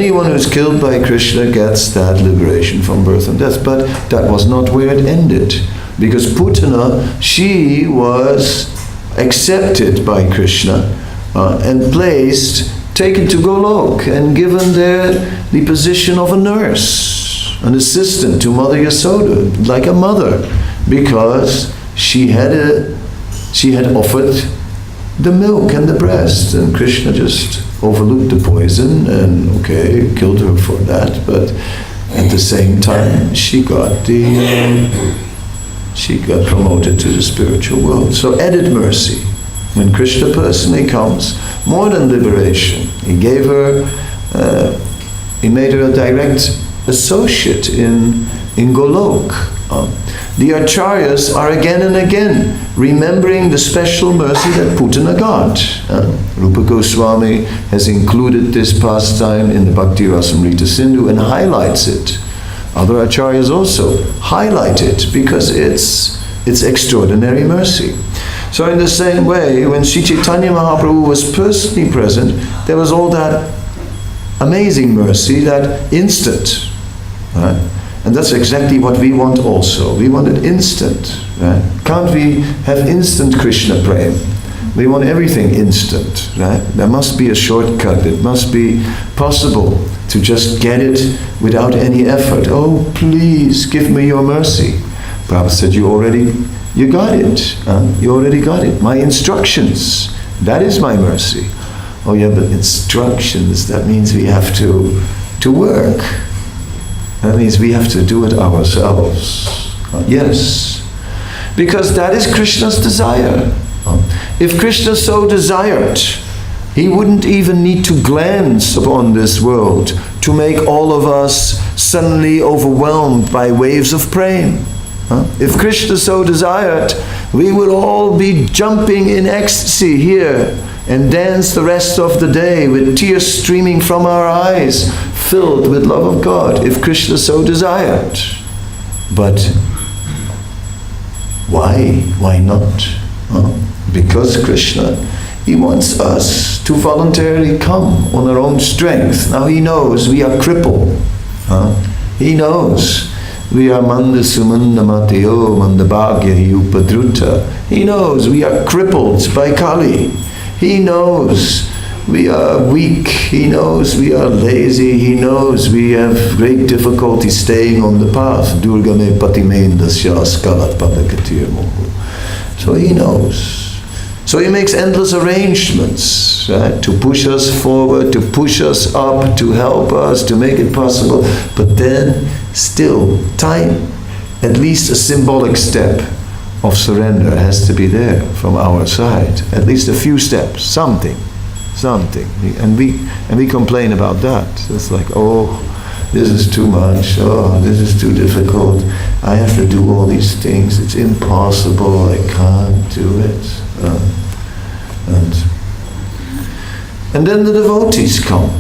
Anyone who's killed by Krishna gets that liberation from birth and death. But that was not where it ended. Because Putana, she was accepted by Krishna and placed, taken to Golok and given there the position of a nurse, an assistant to Mother Yasoda, like a mother, because she had offered the milk and the breast, and Krishna just overlooked the poison and killed her for that. But at the same time, she got promoted to the spiritual world. So added mercy. When Krishna personally comes, more than liberation, he gave her, he made her a direct associate in Golok. The Acharyas are again and again remembering the special mercy that Putana got. Rupa Goswami has included this pastime in the Bhakti Rasamrita Sindhu and highlights it. Other Acharyas also highlight it because it's extraordinary mercy. So in the same way, when Sri Chaitanya Mahaprabhu was personally present, there was all that amazing mercy, that instant. Right? And that's exactly what we want also. We want it instant. Right? Can't we have instant Krishna Prem? We want everything instant. Right? There must be a shortcut. It must be possible to just get it without any effort. Oh, please give me your mercy. Prabhupada said, you got it. You already got it. My instructions, that is my mercy. Oh yeah, but instructions, that means we have to work. That means we have to do it ourselves. Yes. Because that is Krishna's desire. If Krishna so desired, he wouldn't even need to glance upon this world to make all of us suddenly overwhelmed by waves of praying. If Krishna so desired, we would all be jumping in ecstasy here and dance the rest of the day with tears streaming from our eyes, filled with love of God, if Krishna so desired. But why? Why not? Because Krishna, he wants us to voluntarily come on our own strength. Now he knows we are crippled. He knows we are manda sumanda mateo mandabhagya upadruta. He knows we are crippled by Kali. He knows we are weak. He knows we are lazy. He knows we have great difficulty staying on the path. Durga me patimendasya skalat padakatir mohu. So he knows. So he makes endless arrangements, right, to push us forward, to push us up, to help us, to make it possible. But then, still, time, at least a symbolic step of surrender has to be there from our side. At least a few steps, something. And we complain about that. It's like, oh, this is too much. Oh, this is too difficult. I have to do all these things. It's impossible. I can't do it. And then the devotees come,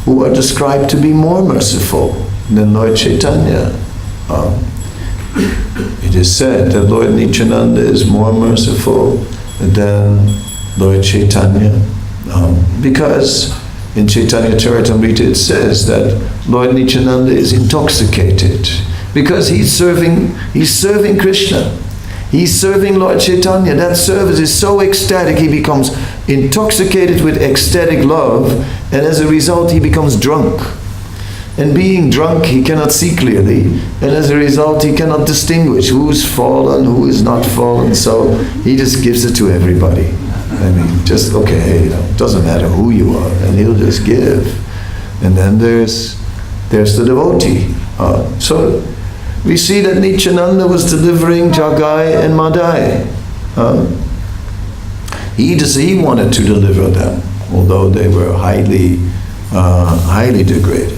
who are described to be more merciful than Lord Chaitanya. It is said that Lord Nityananda is more merciful than Lord Chaitanya, because in Chaitanya Charitamrita it says that Lord Nityananda is intoxicated because he's serving Krishna. He's serving Lord Chaitanya. That service is so ecstatic, he becomes intoxicated with ecstatic love, and as a result he becomes drunk. And being drunk, he cannot see clearly, and as a result he cannot distinguish who's fallen, who is not fallen, so he just gives it to everybody. I mean, just, doesn't matter who you are, and he'll just give. And then there's the devotee. So we see that Nityananda was delivering Jagai and Madai. He wanted to deliver them, although they were highly degraded.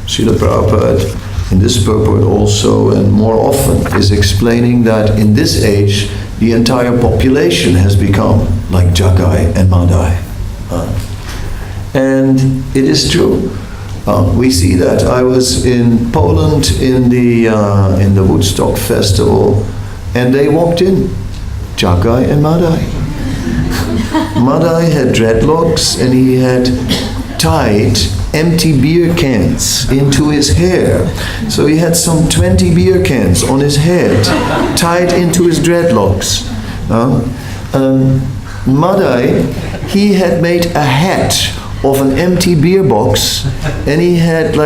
Srila Prabhupada, in this purport also and more often, is explaining that in this age, the entire population has become like Jagai and Madai. And it is true. We see that. I was in Poland in the Woodstock festival, and they walked in, Jagai and Madai. Madai had dreadlocks, and he had tied empty beer cans into his hair. So he had some 20 beer cans on his head, tied into his dreadlocks. Madai, he had made a hat of an empty beer box, and he had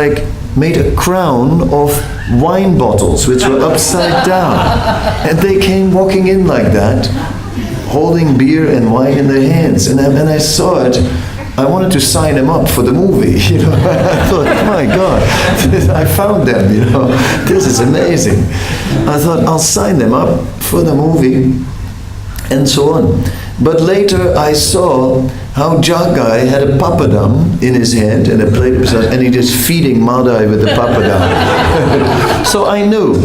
made a crown of wine bottles which were upside down. And they came walking in like that, holding beer and wine in their hands. And when I saw it, I wanted to sign them up for the movie. I thought, my God, I found them. This is amazing. I thought, I'll sign them up for the movie, and so on. But later I saw how Jagai had a papadam in his hand and a plate of salad, and he just feeding Madai with the papadam. So I knew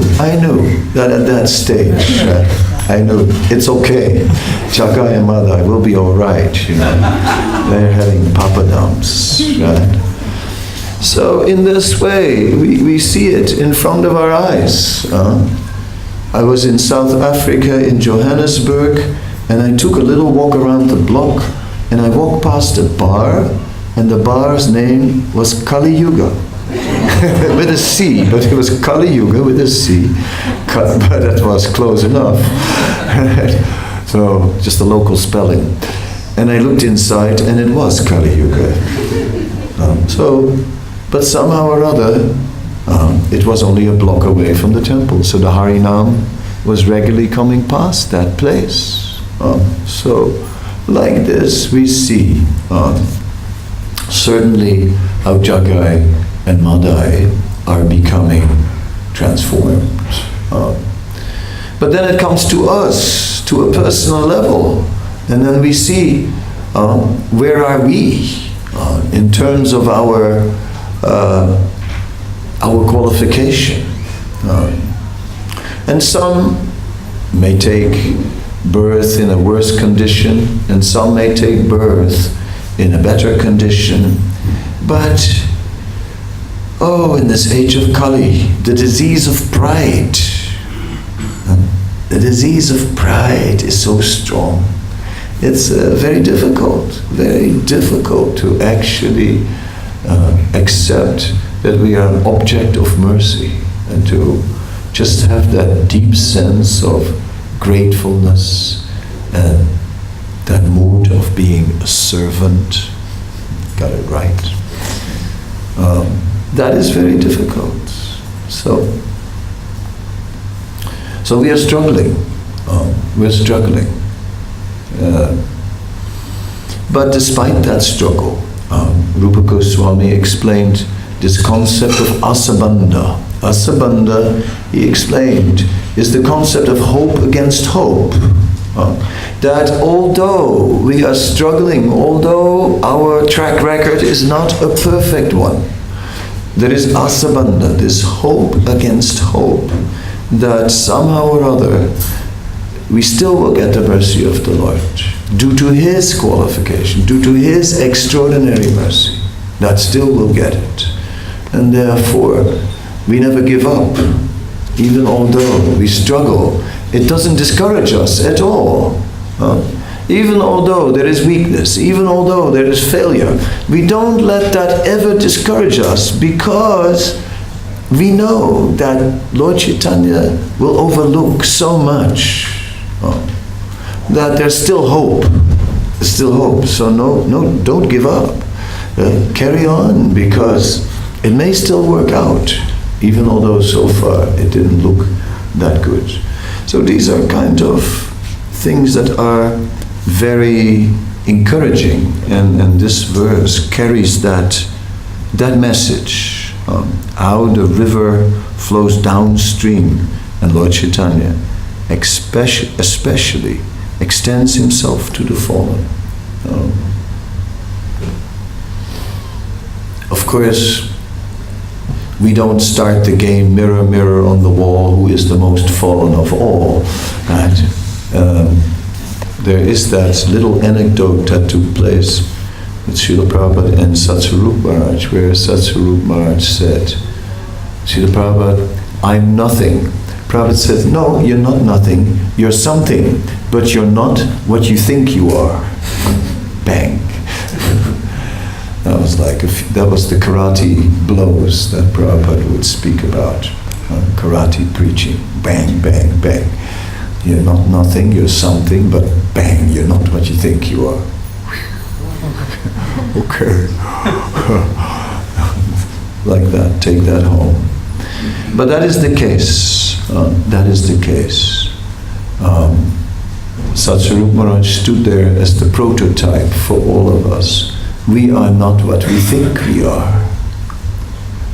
that at that stage, I knew it's okay. Jagai and Madai will be all right. They're having papadams. Right? So in this way, we see it in front of our eyes. I was in South Africa, in Johannesburg, and I took a little walk around the block, and I walked past a bar, and the bar's name was Kali Yuga. With a C, but it was Kali Yuga with a C. But that was close enough. So, just the local spelling. And I looked inside, and it was Kali Yuga. But somehow or other, it was only a block away from the temple. So the Harinam was regularly coming past that place. So, like this, we see certainly how Jagai and Madai are becoming transformed. But then it comes to us, to a personal level, and then we see where are we in terms of our qualification. And some may take birth in a worse condition, and some may take birth in a better condition. But, in this age of Kali, the disease of pride, is so strong. It's very difficult to actually accept that we are an object of mercy, and to just have that deep sense of gratefulness and that mood of being a servant. Got it right. That is very difficult. So we are struggling. But despite that struggle, Rupa Goswami explained this concept of asabandha. Asabandha, he explained, is the concept of hope against hope. That although we are struggling, although our track record is not a perfect one, there is asabandha, this hope against hope, that somehow or other we still will get the mercy of the Lord, due to His qualification, due to His extraordinary mercy, that still will get it. And therefore, we never give up. Even although we struggle, it doesn't discourage us at all. Even although there is weakness, even although there is failure, we don't let that ever discourage us, because we know that Lord Chaitanya will overlook so much, that there's still hope. There's still hope. So no, don't give up. Carry on, because it may still work out, even although so far it didn't look that good. So these are kind of things that are very encouraging, and this verse carries that message, how the river flows downstream, and Lord Chaitanya especially extends himself to the fallen. Of course, we don't start the game mirror, mirror on the wall, who is the most fallen of all. Right? There is that little anecdote that took place with Srila Prabhupada and Satsarup Maharaj, where Satsarup Maharaj said, Srila Prabhupada, I'm nothing. Prabhupada said, no, you're not nothing, you're something, but you're not what you think you are. Bang. That was the karate blows that Prabhupada would speak about. Karate preaching. Bang, bang, bang. You're not nothing, you're something, but bang, you're not what you think you are. Okay. Like that, take that home. But that is the case. That is the case. Satsarup Maharaj stood there as the prototype for all of us. We are not what we think we are.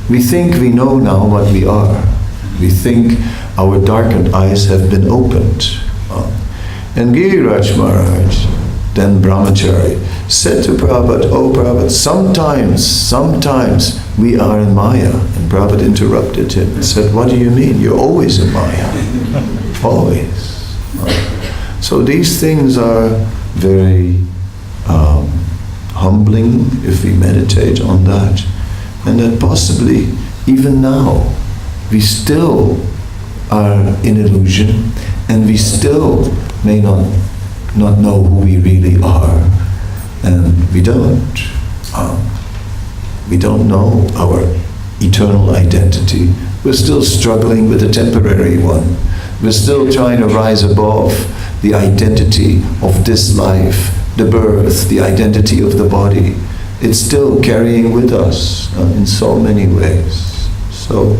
We think we know now what we are. We think our darkened eyes have been opened. And Giriraj Maharaj, then Brahmachari, said to Prabhupada, "Oh Prabhupada, sometimes we are in Maya." And Prabhupada interrupted him and said, "What do you mean? You're always in Maya." Always. So these things are very humbling if we meditate on that. And that possibly, even now, we still are in illusion, and we still may not know who we really are, and we don't know our eternal identity. We're still struggling with a temporary one. We're still trying to rise above the identity of this life, the birth, the identity of the body. It's still carrying with us in so many ways. So,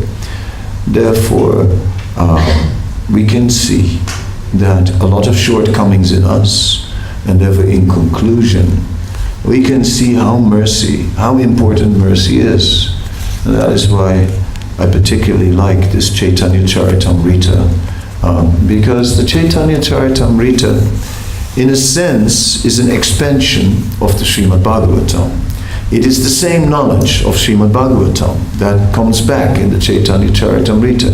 therefore, we can see that a lot of shortcomings in us, and therefore in conclusion, we can see how important mercy is. And that is why I particularly like this Chaitanya Charitamrita, because the Chaitanya Charitamrita, in a sense, is an expansion of the Srimad Bhagavatam. It is the same knowledge of Srimad Bhagavatam that comes back in the Chaitanya Charitamrita.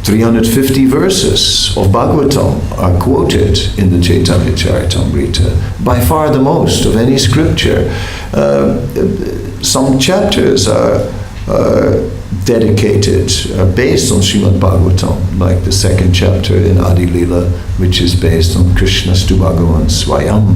350 verses of Bhagavatam are quoted in the Chaitanya Charitamrita, by far the most of any scripture. Some chapters are dedicated, based on Srimad Bhagavatam, like the second chapter in Adi Lila, which is based on Krishna's to Bhagavan Swayam,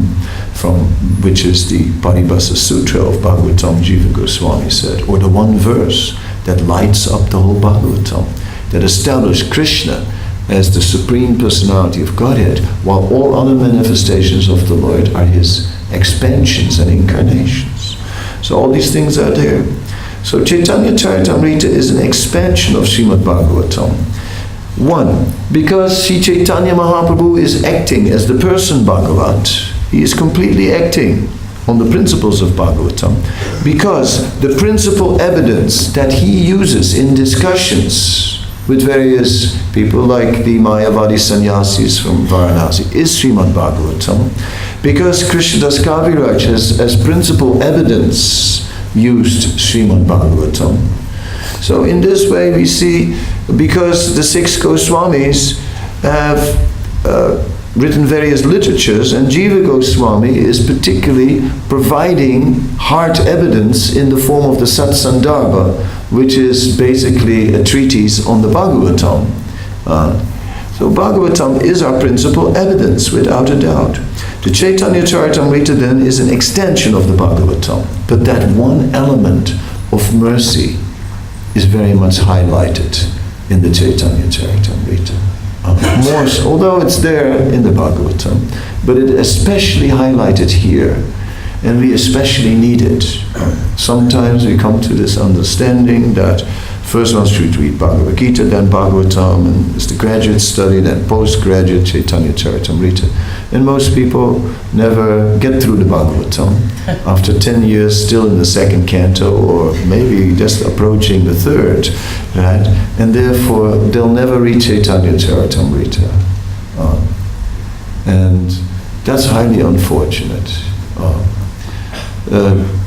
which is the Paribhasa Sutra of Bhagavatam, Jiva Goswami said, or the one verse that lights up the whole Bhagavatam, that established Krishna as the Supreme Personality of Godhead, while all other manifestations of the Lord are his expansions and incarnations. So all these things are there. So Chaitanya Charitamrita is an expansion of Srimad Bhagavatam. One, because Sri Chaitanya Mahaprabhu is acting as the person Bhagavat. He is completely acting on the principles of Bhagavatam, because the principal evidence that he uses in discussions with various people like the Mayavadi sannyasis from Varanasi is Srimad Bhagavatam, because Krishnadas Kaviraj has as principal evidence used Srimad Bhagavatam. So in this way we see, because the 6 Goswamis have written various literatures, and Jiva Goswami is particularly providing hard evidence in the form of the Satsandarbha, which is basically a treatise on the Bhagavatam. So Bhagavatam is our principal evidence, without a doubt. The Chaitanya Charitamrita then is an extension of the Bhagavatam, but that one element of mercy is very much highlighted in the Chaitanya Charitamrita. More so, although it's there in the Bhagavatam, but it especially highlighted here, and we especially need it. Sometimes we come to this understanding that first one should read Bhagavad Gita, then Bhagavatam, and it's the graduate study, then postgraduate Chaitanya Charitamrita. And most people never get through the Bhagavatam. After 10 years, still in the second canto, or maybe just approaching the third, right? And therefore, they'll never read Chaitanya Charitamrita. And that's highly unfortunate.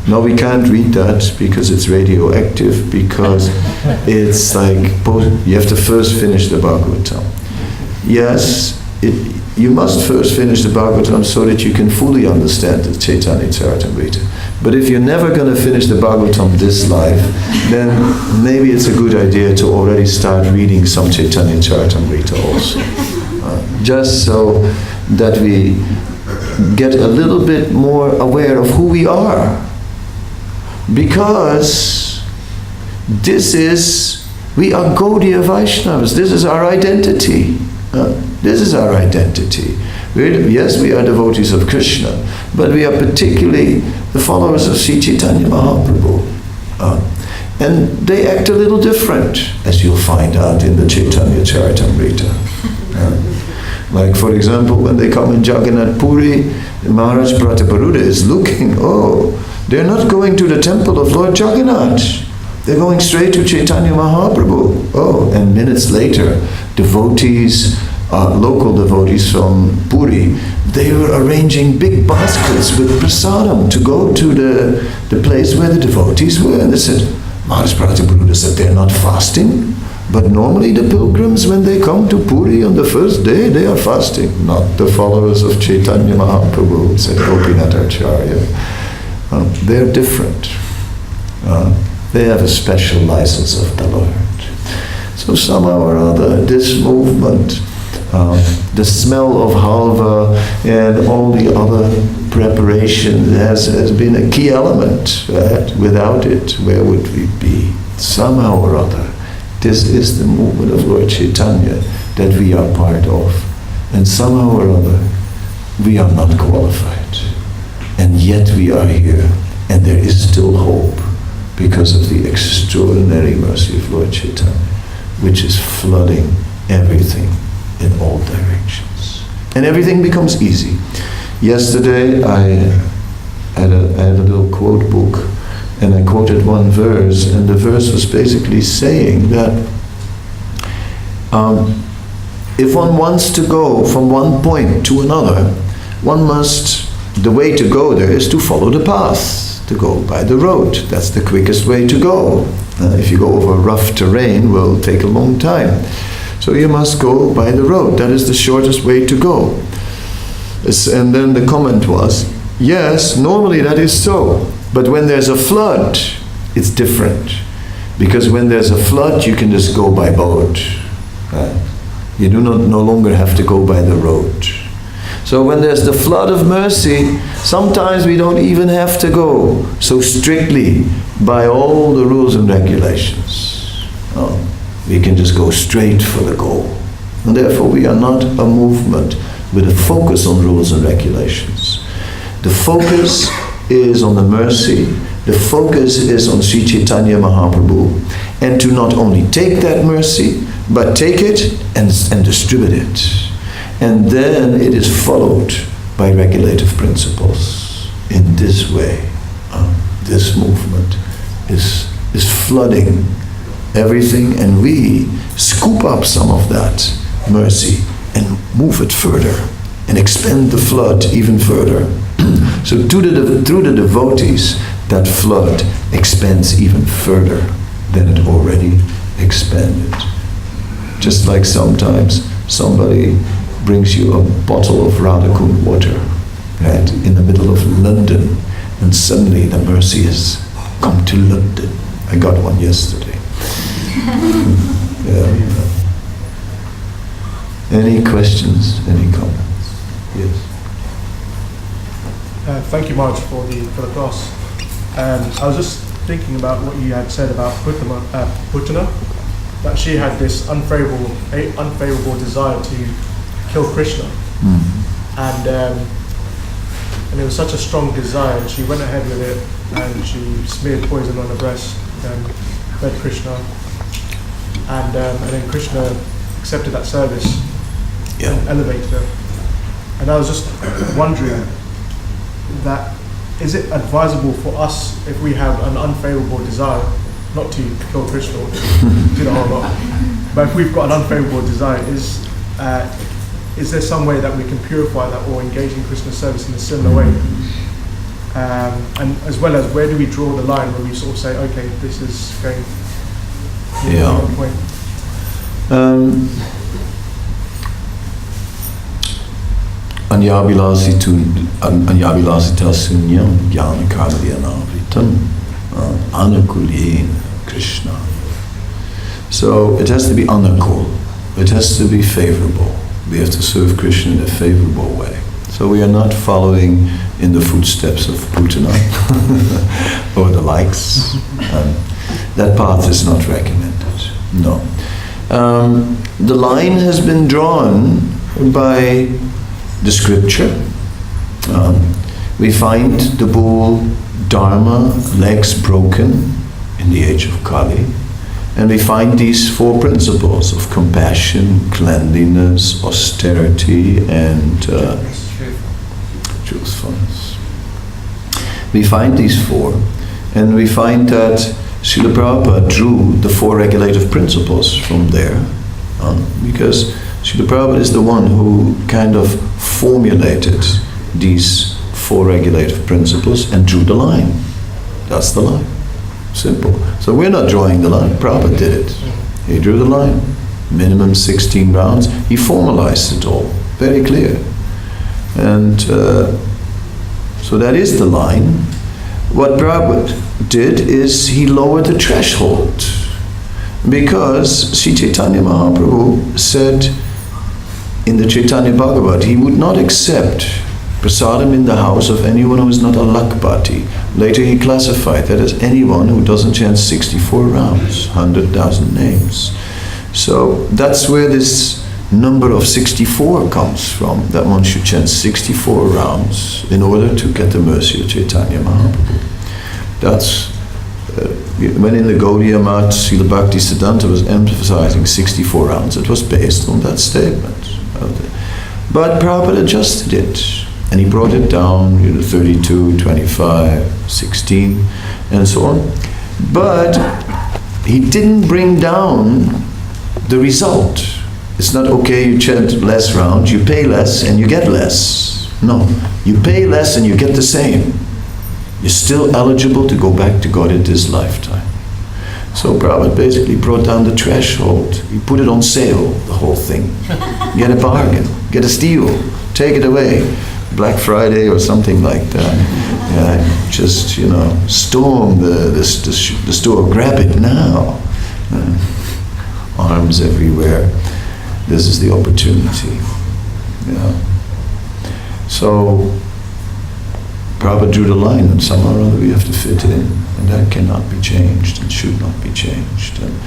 No, we can't read that because it's radioactive, because it's like, you have to first finish the Bhagavatam. Yes, you must first finish the Bhagavatam so that you can fully understand the Chaitanya Charitamrita. But if you're never going to finish the Bhagavatam this life, then maybe it's a good idea to already start reading some Chaitanya Charitamrita also. Just so that we get a little bit more aware of who we are. Because we are Gaudiya Vaishnavas. This is our identity. This is our identity. Yes, we are devotees of Krishna, but we are particularly the followers of Sri Chaitanya Mahaprabhu. And they act a little different, as you'll find out in the Chaitanya Charitamrita. Like, for example, when they come in Jagannath Puri, Maharaj Prataparuddha is looking, they're not going to the temple of Lord Jagannath. They're going straight to Chaitanya Mahaprabhu. And minutes later, devotees, local devotees from Puri, they were arranging big baskets with prasadam to go to the place where the devotees were. And they said, Maharaj Prataparuddha said, they're not fasting. But normally the pilgrims, when they come to Puri on the first day, they are fasting. Not the followers of Chaitanya Mahaprabhu, said Gopinath Acharya. They're different. They have a special license of the Lord. So somehow or other, this movement, the smell of halva and all the other preparation has been a key element. Right? Without it, where would we be? Somehow or other, this is the movement of Lord Chaitanya that we are part of. And somehow or other, we are not qualified. And yet we are here. And there is still hope because of the extraordinary mercy of Lord Chaitanya, which is flooding everything in all directions. And everything becomes easy. Yesterday I had a little quote book, and I quoted one verse, and the verse was basically saying that if one wants to go from one point to another, the way to go there is to follow the path, to go by the road. That's the quickest way to go. If you go over rough terrain, will take a long time. So you must go by the road. That is the shortest way to go. And then the comment was, yes, normally that is so. But when there's a flood, it's different. Because when there's a flood, you can just go by boat. You do not no longer have to go by the road. So when there's the flood of mercy, sometimes we don't even have to go so strictly by all the rules and regulations. We can just go straight for the goal. And therefore we are not a movement with a focus on rules and regulations. The focus is on the mercy. The focus is on Sri Chaitanya Mahaprabhu. And to not only take that mercy, but take it and distribute it. And then it is followed by regulative principles. In this way, this movement is flooding everything, and we scoop up some of that mercy and move it further and expand the flood even further. So through the devotees, that flood expands even further than it already expanded. Just like sometimes somebody brings you a bottle of Radhika water, right, in the middle of London, and suddenly the mercy has come to London. I got one yesterday. Any questions? Any comments? Yes. Thank you, Maharaj, for the class. I was just thinking about what you had said about Putana, that she had this unfavorable desire to kill Krishna, and it was such a strong desire, and she went ahead with it, and she smeared poison on her breast and fed Krishna, and then Krishna accepted that service and elevated her. And I was just wondering that, is it advisable for us, if we have an unfavorable desire, not to kill Krishna or do the whole lot, but if we've got an unfavorable desire, is there some way that we can purify that or engage in Krishna's service in a similar way? And as well as, where do we draw the line where we sort of say, okay, this is going on point? Anyabilasita sunyam jnana karmadyanavritam anukulyen Krishna. So it has to be anukul. It has to be favorable. We have to serve Krishna in a favorable way. So we are not following in the footsteps of Putana or the likes. That path is not recommended. No. The line has been drawn by the scripture. We find the bull Dharma, legs broken in the age of Kali. And we find these four principles of compassion, cleanliness, austerity, and truthfulness. We find these four, and we find that Srila Prabhupada drew the four regulative principles from there, because Srila Prabhupada is the one who kind of formulated these four regulative principles and drew the line. That's the line. Simple. So we're not drawing the line. Prabhupada did it. He drew the line. Minimum 16 rounds. He formalized it all. Very clear. And so that is the line. What Prabhupada did is he lowered the threshold, because Sri Chaitanya Mahaprabhu said in the Chaitanya Bhagavat he would not accept prasadam in the house of anyone who is not a lakbati. Later he classified that as anyone who doesn't chant 64 rounds, 100,000 names. So that's where this number of 64 comes from, that one should chant 64 rounds in order to get the mercy of Chaitanya Mahaprabhu. That's when in the Gaudiya Math, Srila Bhakti Siddhanta was emphasizing 64 rounds. It was based on that statement. But Prabhupada adjusted it. And he brought it down, 32, 25, 16, and so on. But he didn't bring down the result. It's not, okay, you chant less rounds, you pay less and you get less. No, you pay less and you get the same. You're still eligible to go back to God in this lifetime. So Prabhupada basically brought down the threshold. He put it on sale, the whole thing. Get a bargain, get a steal, take it away. Black Friday or something like that. Just, storm the store, grab it now. Arms everywhere. This is the opportunity. So, Prabhupada drew the line, and somehow or other we have to fit in, and that cannot be changed and should not be changed. And,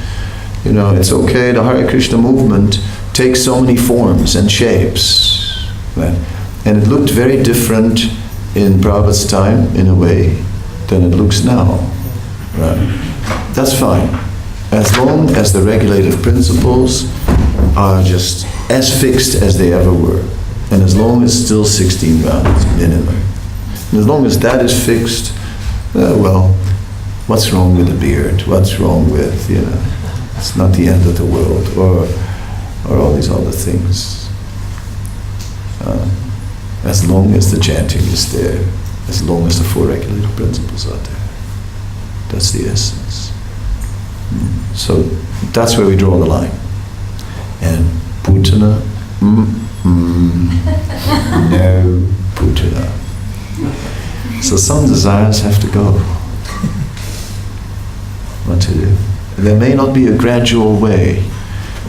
it's okay, the Hare Krishna movement takes so many forms and shapes, right? And it looked very different in Prabhupada's time, in a way, than it looks now. Right? That's fine. As long as the regulative principles are just as fixed as they ever were. And as long as still 16 rounds minimum. And as long as that is fixed, well, what's wrong with the beard? What's wrong with, it's not the end of the world, or all these other things. As long as the chanting is there, as long as the four regulative principles are there. That's the essence. So that's where we draw the line. And Putana, no Putana. So some desires have to go. What to do? There may not be a gradual way.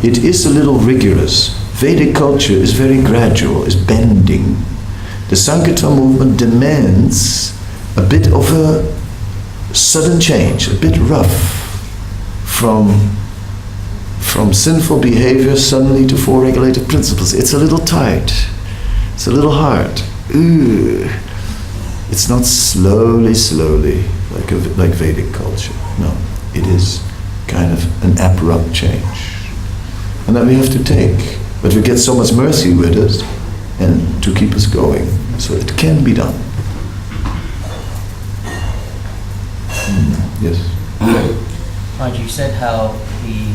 It is a little rigorous. Vedic culture is very gradual, is bending. The Sankirtan movement demands a bit of a sudden change, a bit rough, from sinful behavior suddenly to four regulative principles. It's a little tight, it's a little hard. It's not slowly, like Vedic culture. No, it is kind of an abrupt change. And that we have to take. But we get so much mercy with it, and to keep us going. So it can be done. Yes? Right, you said how the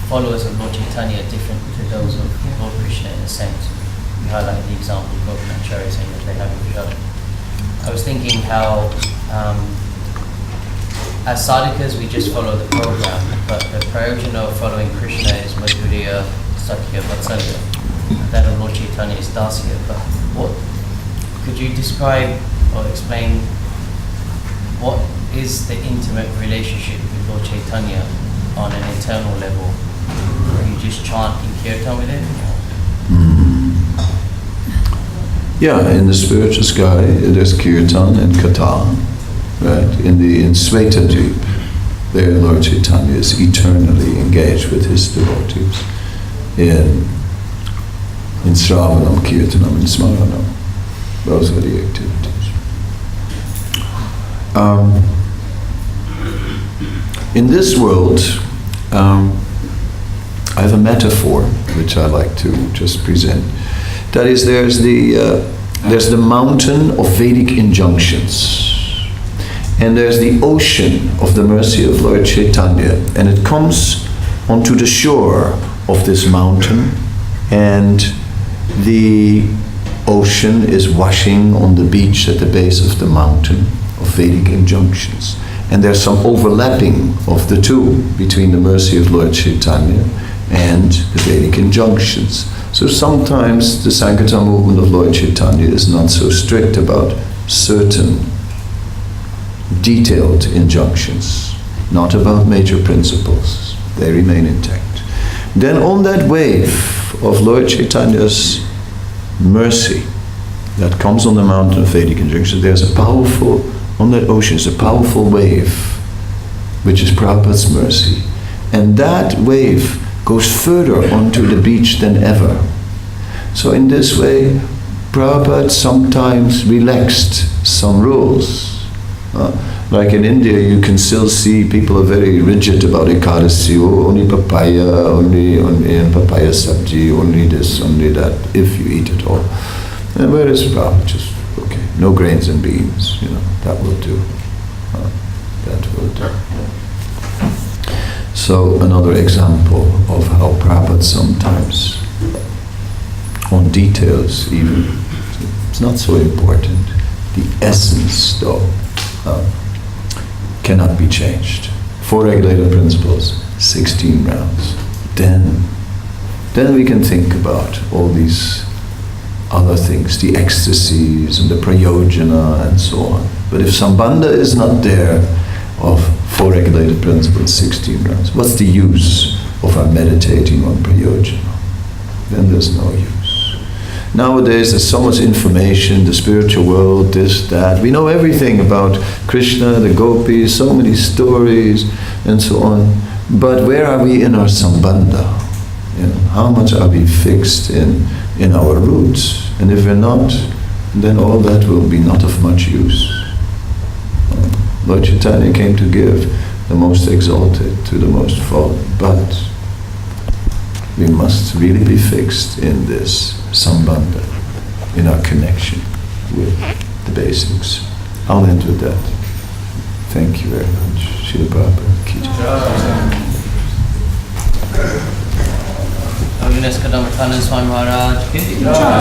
followers of Lord Chaitanya are different to those of Lord Krishna in a sense. You highlighted the example of Gopinacharya saying that they have a prasadam. I was thinking how as sadhakas we just follow the program, but the prayojana of following Krishna is Madhurya, Sakya, Vatsalya. That of Lord Chaitanya is Dasya. But could you describe or explain what is the intimate relationship with Lord Chaitanya on an internal level? You just chant in kirtan with him? Yeah, in the spiritual sky, there's kirtan and katha, right? In Svetadvip, there Lord Chaitanya is eternally engaged with his devotees in Sravanam, Kirtanam, and Smaranam. Those are the activities. In this world, I have a metaphor which I like to just present. That is, there's the mountain of Vedic injunctions, and there's the ocean of the mercy of Lord Chaitanya, and it comes onto the shore of this mountain, and the ocean is washing on the beach at the base of the mountain of Vedic injunctions. And there's some overlapping of the two between the mercy of Lord Chaitanya and the Vedic injunctions. So sometimes the Sankirtan movement of Lord Chaitanya is not so strict about certain detailed injunctions, not about major principles. They remain intact. Then on that wave of Lord Chaitanya's mercy that comes on the mountain of Vedic injunctions, there's a powerful, on that ocean is a powerful wave, which is Prabhupada's mercy. And that wave goes further onto the beach than ever. So in this way, Prabhupada sometimes relaxed some rules. Like in India, you can still see people are very rigid about Ekadasi. Oh, only papaya, only papaya sabji, only this, only that, if you eat it all. And whereas Prabhupada just, okay, no grains and beans, that will do. That will do. So another example of how Prabhupada sometimes, on details even, it's not so important. The essence, though, cannot be changed. 4 regulated principles, 16 rounds. Then we can think about all these other things, the ecstasies and the prayojana and so on. But if Sambandha is not there of 4 regulated principles, 16 rounds, what's the use of our meditating on prayojana? Then there's no use. Nowadays there's so much information, the spiritual world, this, that. We know everything about Krishna, the gopis, so many stories and so on. But where are we in our sambandha? How much are we fixed in our roots? And if we're not, then all that will be not of much use. Lord Chaitanya came to give the most exalted to the most fallen, but we must really be fixed in this sambandha, in our connection with the basics. I'll end with that. Thank you very much. Srila Prabhupada ki jai. Kadamba Kanana Swami Maharaj ki jai.